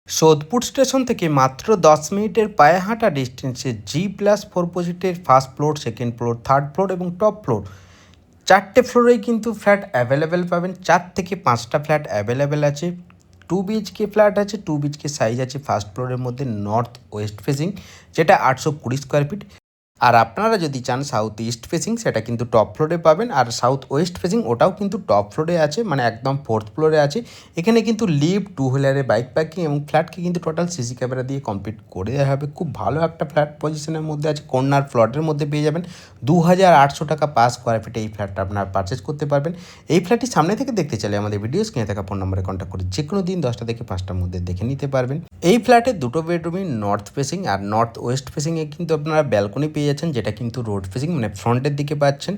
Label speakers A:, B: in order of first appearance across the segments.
A: Sodepur station থেকে মাত্র 10 মিনিটের পায়ে হাঁটা ডিস্টেন্সে G+4 প্রজেক্টের first floor, second floor, third floor এবং টপ ফ্লোর চারটে ফ্লোরেই কিন্তু ফ্ল্যাট অ্যাভেলেবেল পাবেন। 4 থেকে 5টা ফ্ল্যাট অ্যাভেলেবেল আছে। 2 BHK ফ্ল্যাট আছে, 2 BHK সাইজ আছে ফার্স্ট ফ্লোরের মধ্যে, নর্থ ওয়েস্ট ফেসিং, যেটা 820 স্কোয়ার ফিট। আর আপনারা যদি চান সাউথ ইস্ট ফেসিং, সেটা কিন্তু টপ ফ্লোরে পাবেন। আর সাউথ ওয়েস্ট ফেসিং ওটাও কিন্তু টপ ফ্লোরে আছে, মানে একদম ফোর্থ ফ্লোরে আছে। এখানে কিন্তু লিফট, টু হুইলারে বাইক পার্কিং এবং ফ্ল্যাটকে কিন্তু টোটাল সিসি ক্যামেরা দিয়ে কমপ্লিট করে দেওয়া হবে। খুব ভালো একটা ফ্ল্যাট পজিশনের মধ্যে আছে, কর্নার প্লটের মধ্যে পেয়ে যাবেন। 2800 টাকা পার স্কোয়ার ফিটে এই ফ্ল্যাটটা আপনারা পারচেস করতে পারবেন। এই ফ্ল্যাটটি সামনে থেকে দেখতে চাইলে আমাদের ভিডিও স্ক্রিনে থাকা ফোন নম্বরে কন্ট্যাক্ট করে যে কোনো দিন 10টা থেকে 5টার মধ্যে দেখে নিতে পারবেন। এই ফ্ল্যাটে দুটো বেডরুমই নর্থ ফেসিং, আর নর্থ ওয়েস্ট ফেসিংয়ে কিন্তু আপনারা ব্যালকনি পেয়ে যাচ্ছেন, যেটা কিন্তু রোড ফেসিং, মানে ফ্রন্টের দিকে পাচ্ছেন।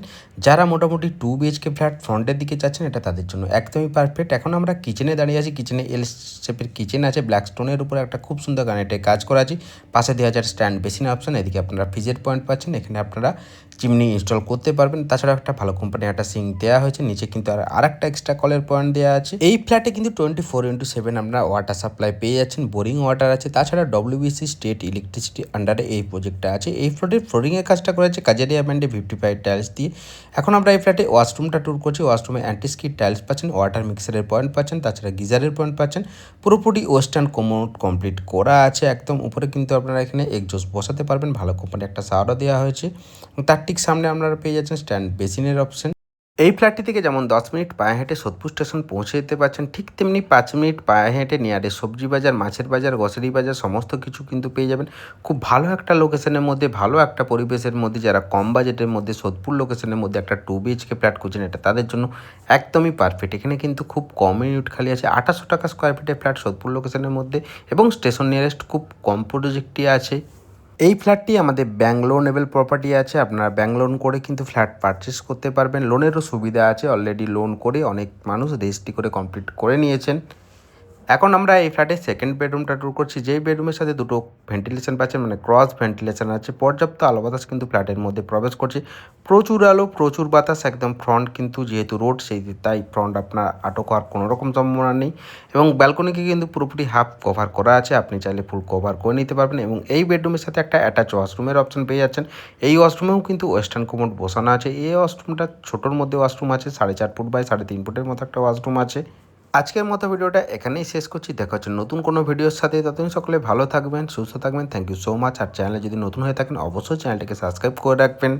A: যারা মোটামুটি 2 BHK ফ্ল্যাট ফ্রন্টের দিকে চাচ্ছেন, এটা তাদের জন্য একদমই পারফেক্ট। এখন আমরা কিচেনে দাঁড়িয়ে আছি। কিচেনে এল শেপের কিচেন আছে, ব্ল্যাক স্টোনের উপরে একটা খুব সুন্দর গ্রানাইটে কাজ করা আছে। পাশে দেওয়া আছে স্ট্যান্ড বেসিন অপশন। এদিকে আপনারা ফ্রিজের পয়েন্ট পাচ্ছেন, এখানে আপনারা চিমনি ইনস্টল করতে পারবেন। তাছাড়া একটা ভালো কোম্পানির একটা সিঙ্ক দেওয়া হয়েছে, নিচে কিন্তু আর একটা এক্সট্রা কলের পয়েন্ট দেওয়া আছে। এই ফ্ল্যাটে কিন্তু 24x7 আপনারা ওয়াটার সাপ্লাই পেয়ে যাচ্ছেন, বোরিং ওয়াটার আছে। তাছাড়া WBC স্টেট ইলেকট্রিসিটি আন্ডারে এই প্রজেক্টটা আছে। এই ফ্ল্যাটের ফ্লোরিংয়ের কাজটা করেছে কাজারিয়া ব্র্যান্ডে 55 টাইলস দিয়ে। এখন আমরা এই ফ্ল্যাটে ওয়াশরুমটা ট্যুর করছি। ওয়াশরুমে অ্যান্টিস্কিড টাইলস পাচ্ছেন, ওয়াটার মিক্সারের পয়েন্ট পাচ্ছেন, তাছাড়া গিজারের পয়েন্ট পাচ্ছেন। পুরোপুরি ওয়েস্টার্ন কমোড কমপ্লিট করা আছে। একদম উপরে কিন্তু আপনারা এখানে এক্সজস্ট বসাতে পারবেন। ভালো কোম্পানির একটা শাওয়ারও দেওয়া হয়েছে। তার ঠিক সামনে আপনারা পেয়ে যাচ্ছেন স্ট্যান্ড বেসিনের অপশন। এই ফ্ল্যাটটি থেকে যেমন 10 মিনিট পায়ে হেঁটে সোদপুর স্টেশন পৌঁছে যেতে পারছেন, ঠিক তেমনি 5 মিনিট পায়ে হেঁটে নিয়ারে সবজি বাজার, মাছের বাজার, গ্রসারি বাজার সমস্ত কিছু কিন্তু পেয়ে যাবেন। খুব ভালো একটা লোকেশনের মধ্যে, ভালো একটা পরিবেশের মধ্যে। যারা কম বাজেটের মধ্যে সোদপুর লোকেশনের মধ্যে একটা 2 BHK ফ্ল্যাট খুঁজছেন, এটা তাদের জন্য একদমই পারফেক্ট। এখানে কিন্তু খুব কম ইউনিট খালি আছে। 2800 টাকা স্কোয়ার ফিটের ফ্ল্যাট সোদপুর লোকেশনের মধ্যে, এবং স্টেশন নিয়ারেস্ট খুব কম প্রজেক্টই আছে। এই ফ্ল্যাটটি আমাদের ব্যাংক লোনেবল প্রপার্টি আছে। আপনারা ব্যাংক লোন করে কিন্তু ফ্ল্যাট পারচেস করতে পারবেন। লোনেরও সুবিধা আছে, অলরেডি লোন করে অনেক মানুষ রেজিস্ট্রি করে কমপ্লিট করে নিয়েছেন। এখন আমরা এই ফ্ল্যাটের সেকেন্ড বেডরুমটা ট্যুর করছি। যেই বেডরুমের সাথে দুটো ভেন্টিলেশন পাচ্ছেন, মানে ক্রস ভেন্টিলেশন আছে। পর্যাপ্ত আলো বাতাস কিন্তু ফ্ল্যাটের মধ্যে প্রবেশ করছে। প্রচুর আলো, প্রচুর বাতাস। একদম ফ্রন্ট কিন্তু যেহেতু রোড, তাই ফ্রন্ট আপনার আটক হওয়ার কোনো রকম সম্ভাবনা নেই। এবং ব্যালকনিকে কিন্তু পুরোপুরি হাফ কভার করা আছে, আপনি চাইলে ফুল কভার করে নিতে পারবেন। এবং এই বেডরুমের সাথে একটা অ্যাটাচ ওয়াশরুমের অপশন পেয়ে যাচ্ছেন। এই ওয়াশরুমেও কিন্তু ওয়েস্টার্ন কমোড বসানো আছে। এই ওয়াশরুমটা ছোটোর মধ্যে ওয়াশরুম আছে, 4.5 ফুট বাই 3.5 ফুটের মতো একটা ওয়াশরুম আছে। আজকের মতো ভিডিওটা এখানেই শেষ করছি। দেখা হচ্ছে নতুন কোনো ভিডিওর সাথে। ততদিন সকলে ভালো থাকবেন, সুস্থ থাকবেন। Thank you so much. আর চ্যানেলে যদি নতুন হয়ে থাকেন, অবশ্যই চ্যানেলটাকে সাবস্ক্রাইব করে রাখবেন।